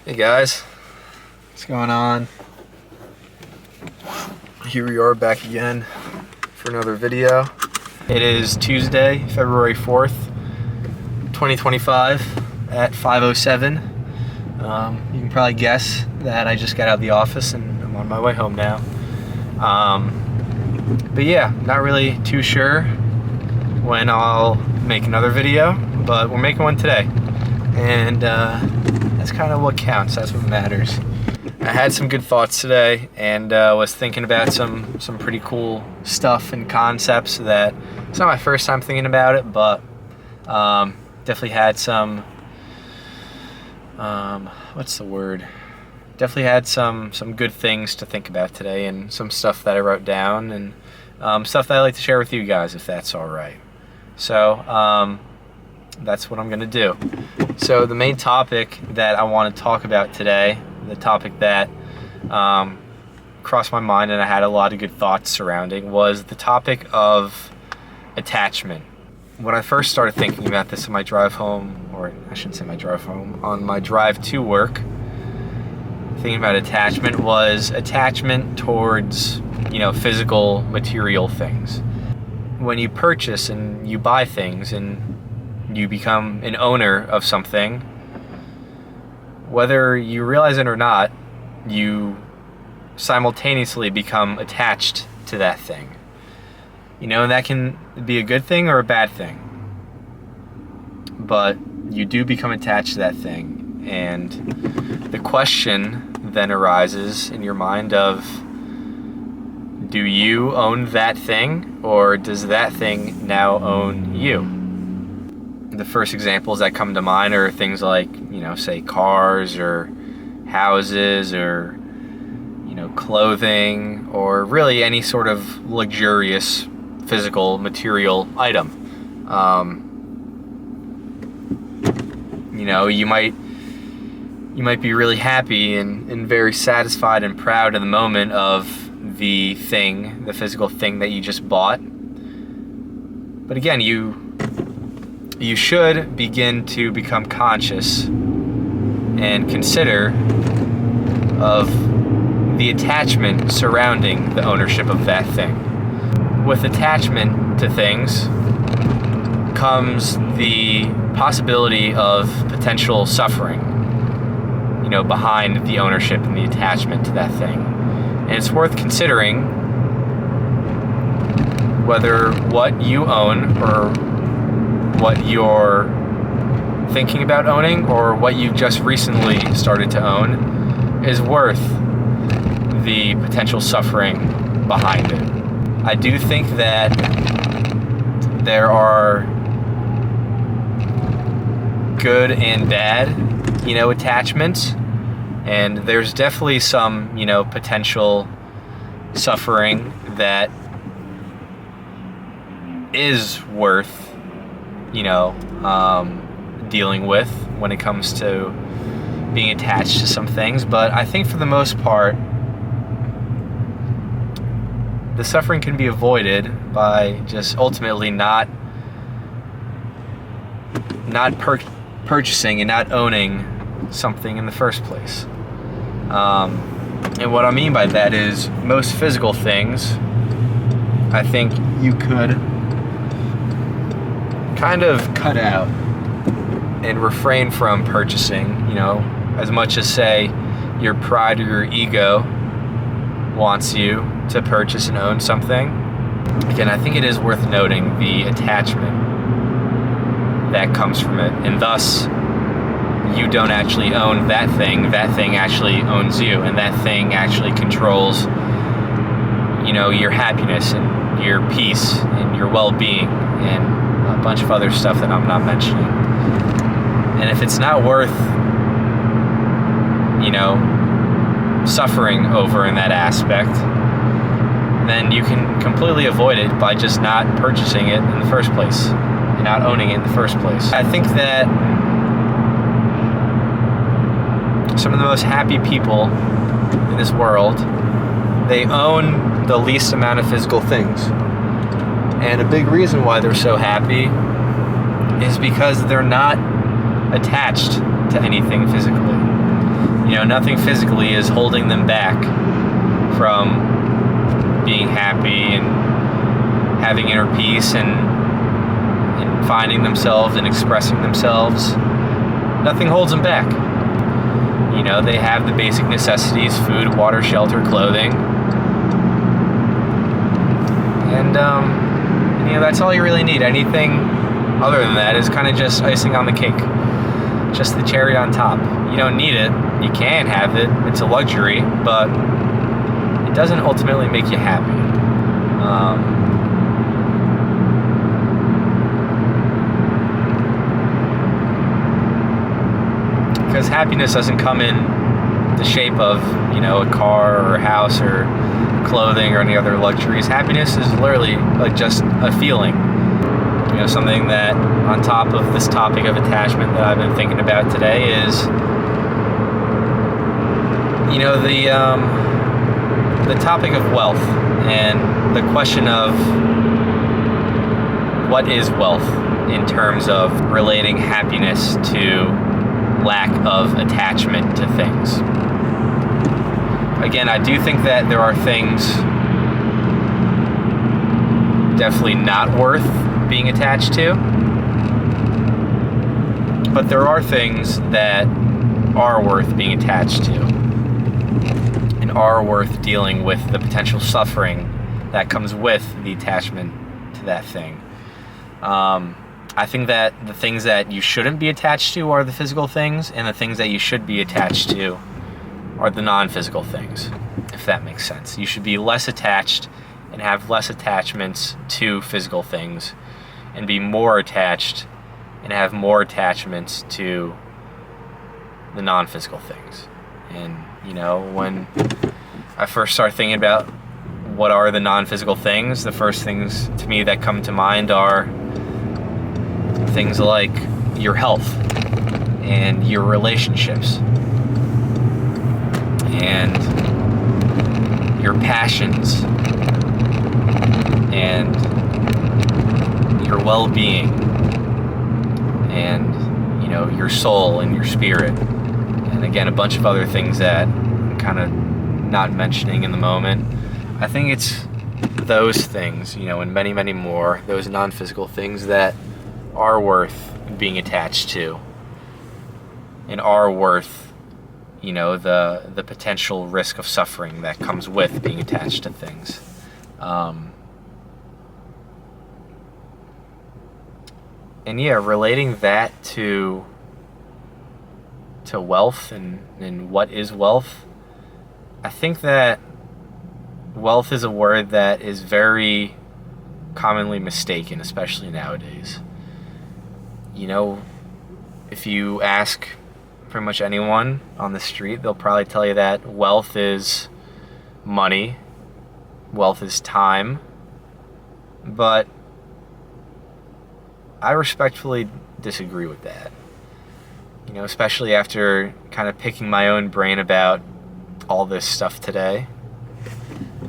Hey guys, what's going on? Here we are back again for another video. It is Tuesday, February 4th, 2025 at 5:07. You can probably guess that I just got out of the office and I'm on my way home now. But yeah, not really too sure when I'll make another video, but we're making one today. And that's kind of what counts, that's what matters. I had some good thoughts today and was thinking about some pretty cool stuff and concepts that it's not my first time thinking about it, but definitely had some, what's the word? Definitely had some good things to think about today and some stuff that I wrote down and stuff that I'd like to share with you guys if that's all right. So that's what I'm gonna do. So the main topic that I want to talk about today, the topic that crossed my mind and I had a lot of good thoughts surrounding, was the topic of attachment. When I first started thinking about this on my drive home, or I shouldn't say my drive home, on my drive to work, thinking about attachment was attachment towards, physical material things. When you purchase and you buy things and you become an owner of something, whether you realize it or not, you simultaneously become attached to that thing. And that can be a good thing or a bad thing. But you do become attached to that thing. And the question then arises in your mind of, do you own that thing, or does that thing now own you? The first examples that come to mind are things like, say cars or houses or, clothing, or really any sort of luxurious physical material item. You might be really happy and very satisfied and proud in the moment of the physical thing that you just bought. But again, you should begin to become conscious and consider of the attachment surrounding the ownership of that thing. With attachment to things comes the possibility of potential suffering, behind the ownership and the attachment to that thing. And it's worth considering whether what you own, or what you're thinking about owning, or what you've just recently started to own, is worth the potential suffering behind it. I do think that there are good and bad, attachments, and there's definitely some, potential suffering that is worth dealing with when it comes to being attached to some things. But I think for the most part, the suffering can be avoided by just ultimately not purchasing and not owning something in the first place. And what I mean by that is most physical things, I think you could kind of cut out and refrain from purchasing, as much as, say, your pride or your ego wants you to purchase and own something. Again, I think it is worth noting the attachment that comes from it, and thus you don't actually own that thing actually owns you, and that thing actually controls, your happiness and your peace and your well-being and a bunch of other stuff that I'm not mentioning. And if it's not worth, suffering over in that aspect, then you can completely avoid it by just not purchasing it in the first place and not owning it in the first place. I think that some of the most happy people in this world, they own the least amount of physical things. And a big reason why they're so happy is because they're not attached to anything physically. nothing physically is holding them back from being happy and having inner peace and finding themselves and expressing themselves. Nothing holds them back. They have the basic necessities: food, water, shelter, clothing. And, that's all you really need. Anything other than that is kind of just icing on the cake. Just the cherry on top. You don't need it. You can have it. It's a luxury, but it doesn't ultimately make you happy. Because happiness doesn't come in the shape of, a car or a house or clothing or any other luxuries. Happiness is literally like just a feeling. Something that, on top of this topic of attachment that I've been thinking about today, is the topic of wealth and the question of what is wealth in terms of relating happiness to lack of attachment to things. Again, I do think that there are things definitely not worth being attached to, but there are things that are worth being attached to and are worth dealing with the potential suffering that comes with the attachment to that thing. I think that the things that you shouldn't be attached to are the physical things, and the things that you should be attached to are the non-physical things, if that makes sense. You should be less attached and have less attachments to physical things, and be more attached and have more attachments to the non-physical things. And, when I first started thinking about what are the non-physical things, the first things to me that come to mind are things like your health and your relationships and your passions and your well-being and your soul and your spirit, and again a bunch of other things that I'm kind of not mentioning in the moment. I think it's those things, and many, many more, those non-physical things that are worth being attached to and are worth the potential risk of suffering that comes with being attached to things. And relating that to wealth and what is wealth, I think that wealth is a word that is very commonly mistaken, especially nowadays. If you ask pretty much anyone on the street, they'll probably tell you that wealth is money, wealth is time, but I respectfully disagree with that. Especially after kind of picking my own brain about all this stuff today.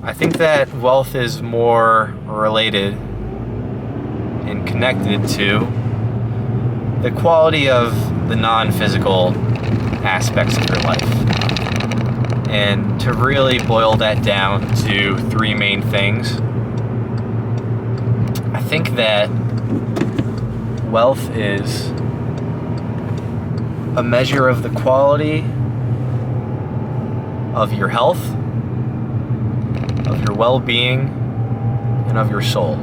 I think that wealth is more related and connected to the quality of the non-physical aspects of your life. And to really boil that down to three main things, I think that wealth is a measure of the quality of your health, of your well-being, and of your soul.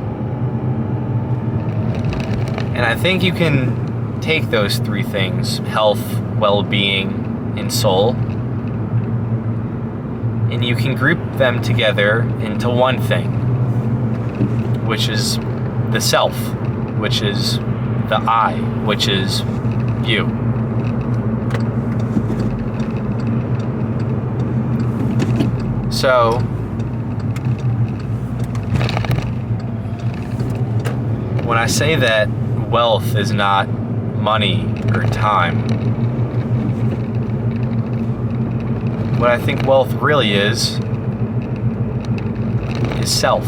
And I think you can take those three things, health, well-being, and soul, and you can group them together into one thing, which is the self, which is the I, which is you. So, when I say that wealth is not money or time, what I think wealth really is self.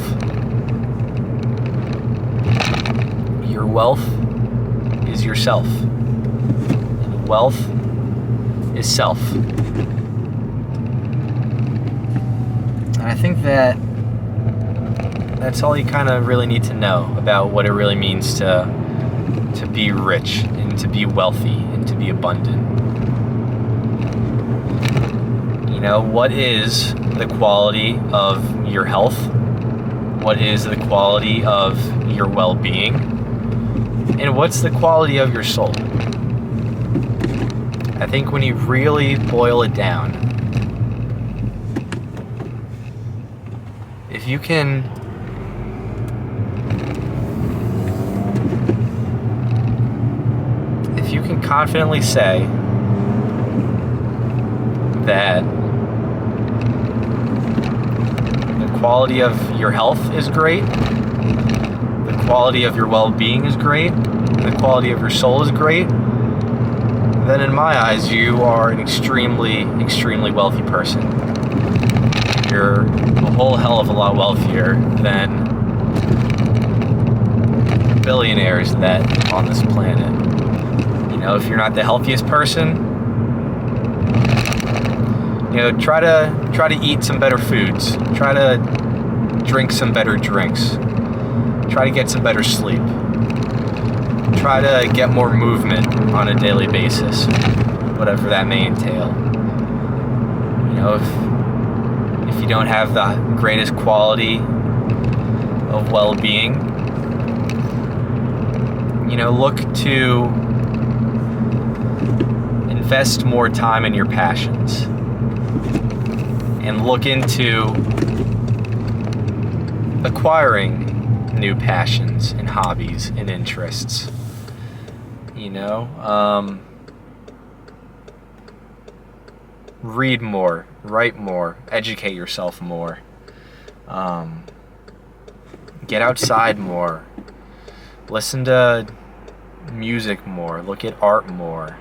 Your wealth is yourself. Wealth is self. I think that that's all you kind of really need to know about what it really means to be rich and to be wealthy and to be abundant. You know, what is the quality of your health? What is the quality of your well-being? And what's the quality of your soul? I think when you really boil it down, if you can confidently say that the quality of your health is great, the quality of your well-being is great, and the quality of your soul is great, then in my eyes you are an extremely, extremely wealthy person. You're a whole hell of a lot wealthier than billionaires that on this planet. You know, if you're not the healthiest person, you know, try to eat some better foods. Try to drink some better drinks. Try to get some better sleep. Try to get more movement on a daily basis, whatever that may entail. You know, if you don't have the greatest quality of well-being, you know, look to invest more time in your passions and look into acquiring new passions and hobbies and interests. You know, read more, write more, educate yourself more, get outside more, listen to music more, look at art more.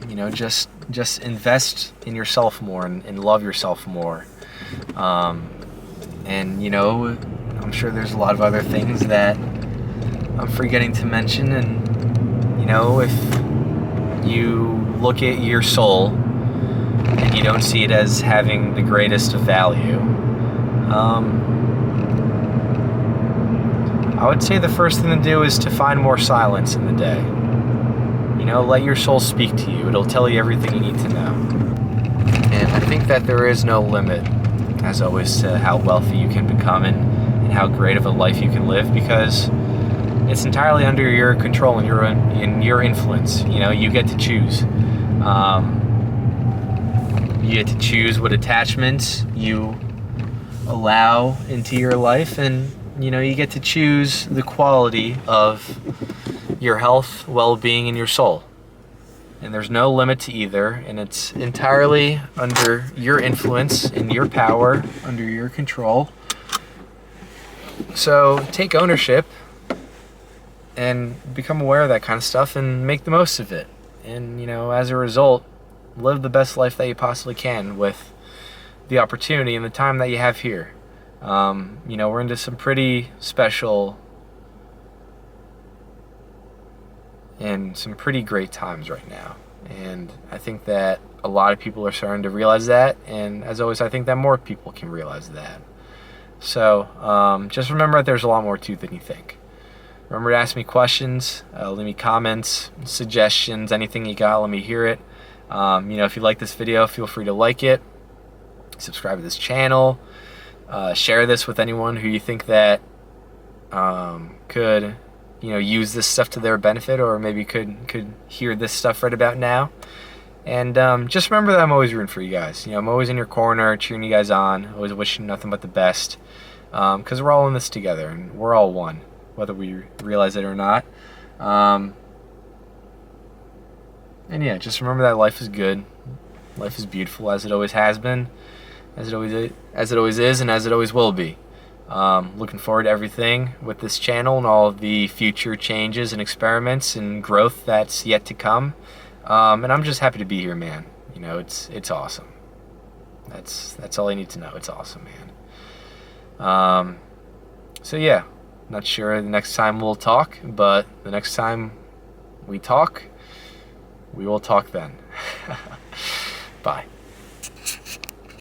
You know, just invest in yourself more and love yourself more. And you know, I'm sure there's a lot of other things that I'm forgetting to mention. And you know, if you look at your soul and you don't see it as having the greatest of value, I would say the first thing to do is to find more silence in the day. You know, let your soul speak to you. It'll tell you everything you need to know. And I think that there is no limit, as always, to how wealthy you can become and how great of a life you can live, because it's entirely under your control and your influence. You know, you get to choose. You get to choose what attachments you allow into your life, and you know, you get to choose the quality of your health, well-being, and your soul. And there's no limit to either, and it's entirely under your influence and your power, under your control. So take ownership and become aware of that kind of stuff and make the most of it. And, you know, as a result, live the best life that you possibly can with the opportunity and the time that you have here. You know, we're into some pretty special and some pretty great times right now. And I think that a lot of people are starting to realize that. And as always, I think that more people can realize that. So just remember that there's a lot more to it than you think. Remember to ask me questions, leave me comments, suggestions, anything you got, let me hear it. You know, if you like this video, feel free to like it, subscribe to this channel, share this with anyone who you think that could, you know, use this stuff to their benefit, or maybe could hear this stuff right about now. And just remember that I'm always rooting for you guys. You know, I'm always in your corner, cheering you guys on, always wishing nothing but the best, because we're all in this together and we're all one, whether we realize it or not. And yeah, just remember that life is good, life is beautiful, as it always has been, as it always is, and as it always will be. Looking forward to everything with this channel and all of the future changes and experiments and growth that's yet to come. And I'm just happy to be here, man. You know, it's awesome. That's all I need to know. It's awesome, man. So yeah, not sure the next time we'll talk, but the next time we talk, we will talk then. Bye.